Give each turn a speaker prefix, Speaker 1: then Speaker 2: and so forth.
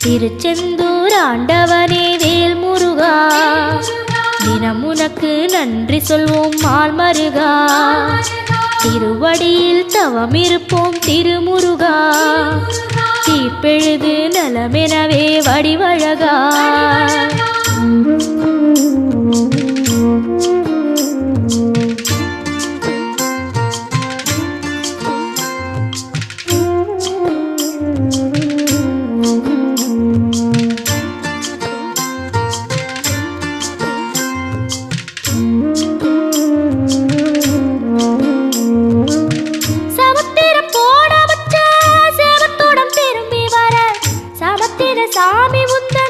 Speaker 1: திருச்செந்தூர் ஆண்டவனே வேல் முருகா, தினம் உனக்கு நன்றி சொல்வோம் மால் மருகா. திருவடியில் தவம் இருப்போம் திருமுருகா, தீப்பெழுது நலமெனவே வடிவழகா. சாமி உந்த